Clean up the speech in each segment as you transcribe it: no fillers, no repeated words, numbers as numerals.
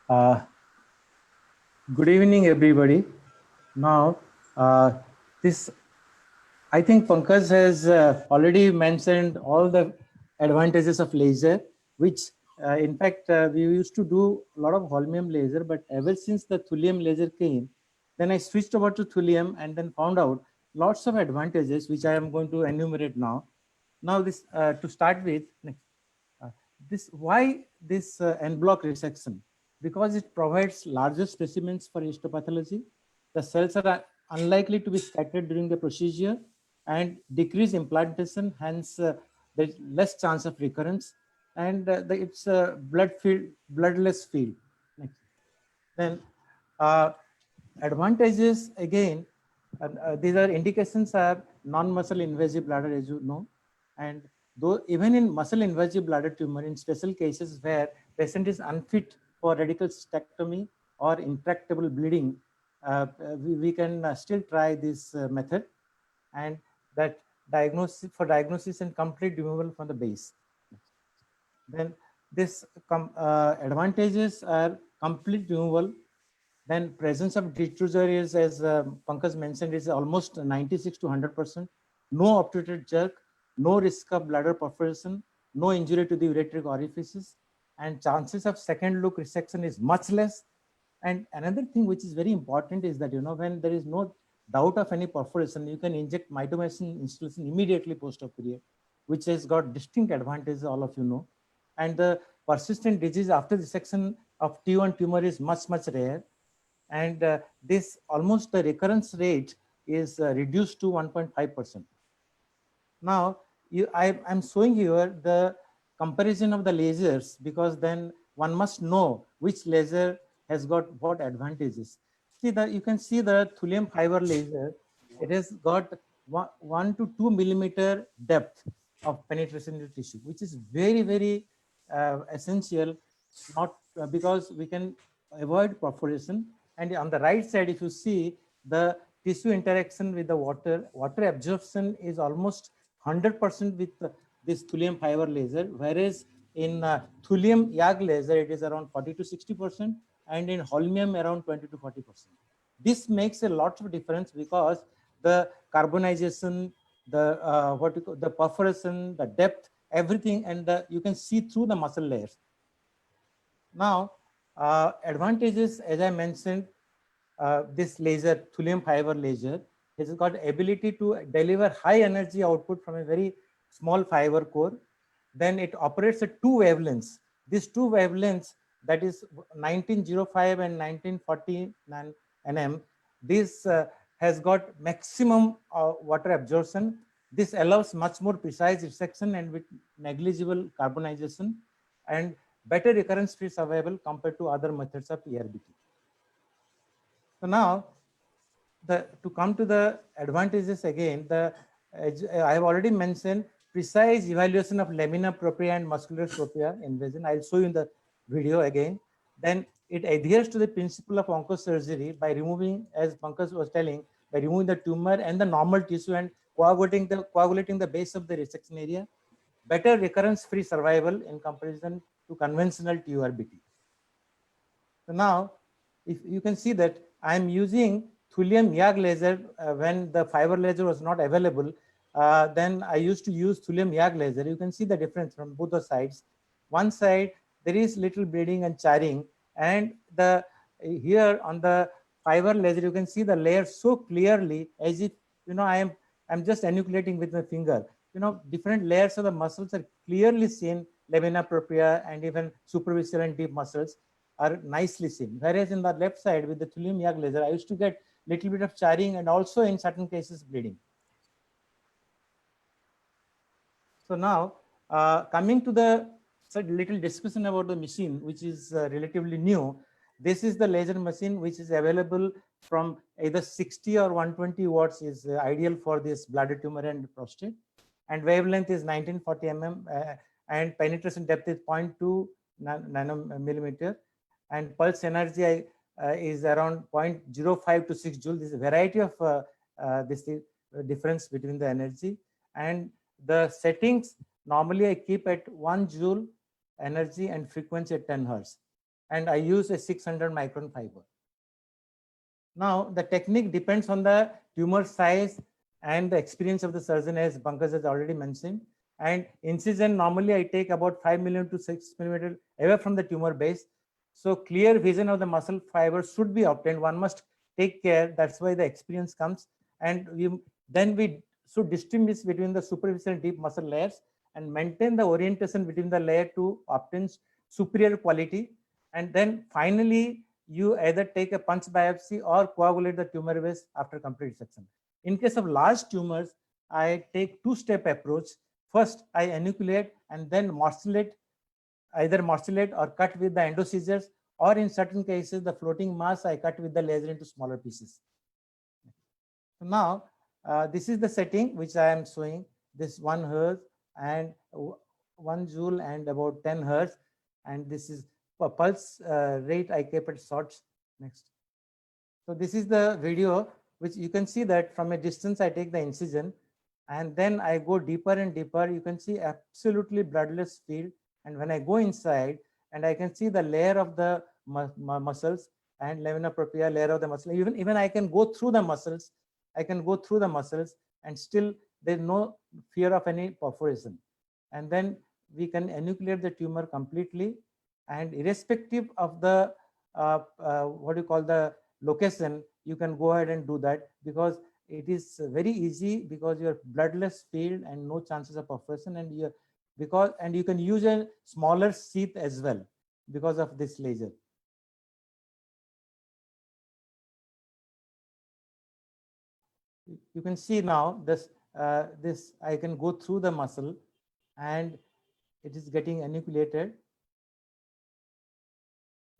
Uh, Good evening, everybody. Now, this I think Pankaj has already mentioned all the advantages of laser, which in fact we used to do a lot of holmium laser, but ever since the thulium laser came, then I switched over to thulium and then found out lots of advantages, which I am going to enumerate now. Now, this to start with, next. Uh, this why this en bloc resection? Because it provides larger specimens for histopathology. The cells are unlikely to be scattered during the procedure and decrease implantation, hence there is less chance of recurrence, and it's a bloodless field. Next. Then advantages again, these are indications are non-muscle invasive bladder, as you know, and though even in muscle invasive bladder tumor, in special cases where patient is unfit for radical cystectomy or intractable bleeding, we can still try this method, and that diagnosis and complete removal from the base. Then this advantages are complete removal. Then presence of detrusor is, as Pankaj mentioned, is almost 96 to 100%. No obturated jerk, no risk of bladder perforation, no injury to the ureteric orifices, and chances of second look resection is much less. And another thing which is very important is that, when there is no doubt of any perforation, you can inject mitomycin installation immediately post-operative, which has got distinct advantages, all of you know. And the persistent disease after resection of T1 tumor is much, much rare. And this almost the recurrence rate is reduced to 1.5%. Now, I'm showing here the comparison of the lasers, because then one must know which laser has got what advantages. See that you can see the thulium fiber laser. It has got 1 to 2 millimeter depth of penetration into tissue, which is very, very essential, not because we can avoid perforation. And on the right side, if you see the tissue interaction with the water absorption is almost 100% with this thulium fiber laser, whereas in thulium YAG laser, it is around 40 to 60%, and in holmium around 20 to 40%. This makes a lot of difference because the carbonization, the the perforation, the depth, everything, and you can see through the muscle layers. Now, advantages, as I mentioned, this laser, thulium fiber laser, has got ability to deliver high energy output from a very small fiber core. Then it operates at two wavelengths. These two wavelengths, that is 1905 and 1940 nm, this has got maximum water absorption. This allows much more precise resection and with negligible carbonization, and better recurrence-free survival compared to other methods of ERBT. So now, to come to the advantages again, I have already mentioned precise evaluation of lamina propria and muscular propria invasion. I'll show you in the video again. Then it adheres to the principle of oncosurgery by removing, as Pankaj was telling, by removing the tumor and the normal tissue and coagulating the base of the resection area. Better recurrence-free survival in comparison to conventional TURBT. So now, if you can see that I'm using thulium YAG laser when the fiber laser was not available, then I used to use thulium YAG laser. You can see the difference from both the sides. One side, there is little bleeding and charring, and the here on the fiber laser, you can see the layers so clearly, as if I'm just enucleating with my finger. Different layers of the muscles are clearly seen, lamina propria and even superficial and deep muscles are nicely seen. Whereas in the left side with the thulium YAG laser, I used to get little bit of charring and also in certain cases bleeding. So now coming to the little discussion about the machine, which is relatively new. This is the laser machine which is available from either 60 or 120 watts, is ideal for this bladder tumor and prostate. And wavelength is 1940 mm and penetration depth is 0.2 nanometer. And pulse energy is around 0.05 to 6 joule. This is a variety of this difference between the energy. And the settings, normally I keep at 1 joule energy and frequency at 10 hertz. and I use a 600 micron fiber. Now, the technique depends on the tumor size and the experience of the surgeon, as Pankaj has already mentioned. And incision, normally I take about 5 mm to 6 mm away from the tumor base. So clear vision of the muscle fiber should be obtained. One must take care. That's why the experience comes. And then we should distinguish between the superficial and deep muscle layers and maintain the orientation between the layer to obtain superior quality. And then finally, you either take a punch biopsy or coagulate the tumor base after complete section. In case of large tumors, I take two-step approach. First, I enucleate and then morcellate, either morcellate or cut with the endoscissors, or in certain cases, the floating mass I cut with the laser into smaller pieces. So now, this is the setting which I am showing. This 1 Hz and 1 joule and about 10 Hz, and this is pulse rate I kept at shots. Next. So this is the video which you can see that from a distance I take the incision and then I go deeper and deeper. You can see absolutely bloodless field, and when I go inside and I can see the layer of the muscles and lamina propria layer of the muscle. Even I can go through the muscles. I can go through the muscles and still there's no fear of any perforation. And then we can enucleate the tumor completely, and irrespective of the what do you call the location, you can go ahead and do that, because it is very easy, because you're bloodless field and no chances of perforation, and you can use a smaller sheath as well because of this laser. You can see now this I can go through the muscle and it is getting enucleated.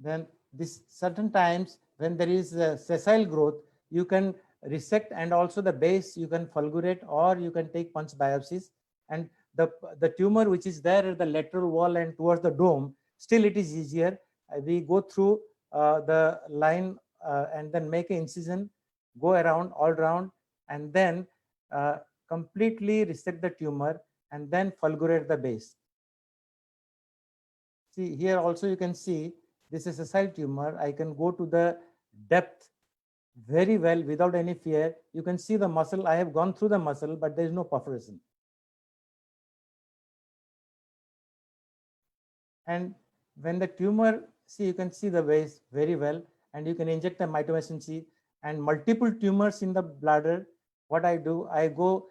Then this certain times when there is sessile growth, you can resect, and also the base you can fulgurate, or you can take punch biopsies, and the tumor which is there at the lateral wall and towards the dome, still it is easier. We go through the line and then make an incision, go around all around, and then completely resect the tumor and then fulgurate the base. See here also you can see this is a sessile tumor. I can go to the depth very well without any fear. You can see the muscle. I have gone through the muscle, but there is no perforation. And when the tumor, see, you can see the base very well, and you can inject a mitomycin C. And multiple tumors in the bladder, what I do, I go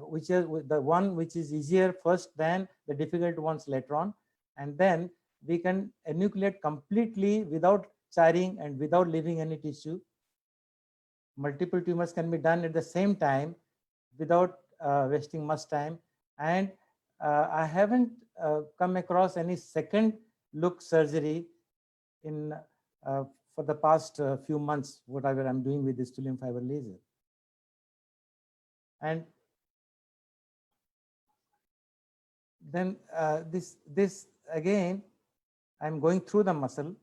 which is the one which is easier first, than the difficult ones later on, and then we can enucleate completely without charring and without leaving any tissue. Multiple tumors can be done at the same time without wasting much time. And I haven't come across any second look surgery in for the past few months, whatever I'm doing with this thulium fiber laser. And then this again, I'm going through the muscle.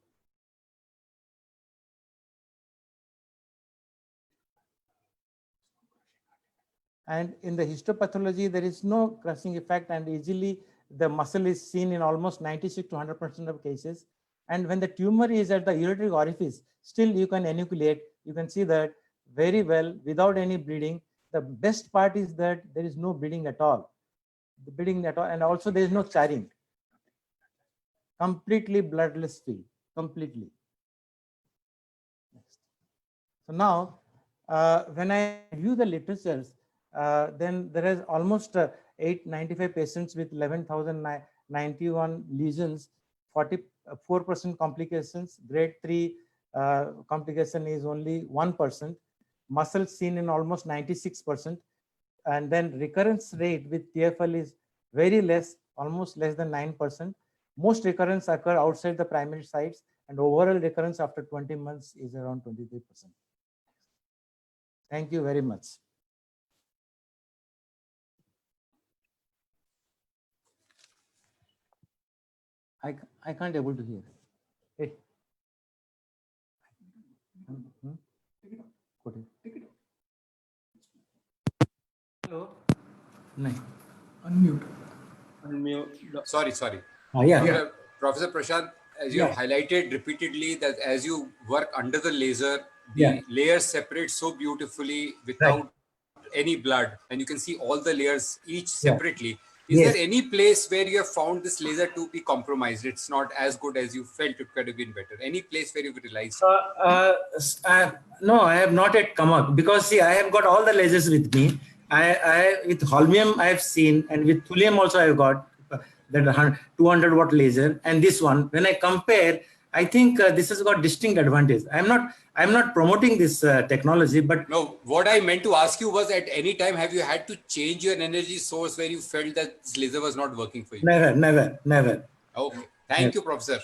And in the histopathology, there is no crushing effect, and easily the muscle is seen in almost 96 to 100% of cases. And when the tumor is at the ureteric orifice, still you can enucleate. You can see that very well without any bleeding. The best part is that there is no bleeding at all. The bleeding at all, and also there is no charring. Completely bloodless field, completely. Next. So now, when I view the literatures, then there is almost 895 patients with 11,091 lesions, 44% complications. Grade 3 complication is only 1%. Muscle seen in almost 96%. And then recurrence rate with TFL is very less, almost less than 9%. Most recurrence occur outside the primary sites, and overall recurrence after 20 months is around 23%. Thank you very much. I can't able to hear. Hey. Hello. No. Unmute. Unmute. Sorry. Yeah. Professor Prashant, as you have Yeah. highlighted repeatedly, that as you work under the laser, Yeah. the layers separate so beautifully Right. without any blood, and you can see all the layers each Yeah. separately. Is there Yes. any place where you have found this laser to be compromised? It's not as good as you felt it could have been better. Any place where you've realized? No, I have not yet come up, because see, I have got all the lasers with me. I with holmium I have seen, and with thulium also I have got that 200-watt laser, and this one. When I compare, I think this has got distinct advantage. I'm not promoting this technology, but No, what I meant to ask you was, at any time have you had to change your energy source where you felt that this laser was not working for you? never. Okay. Thank you, Professor.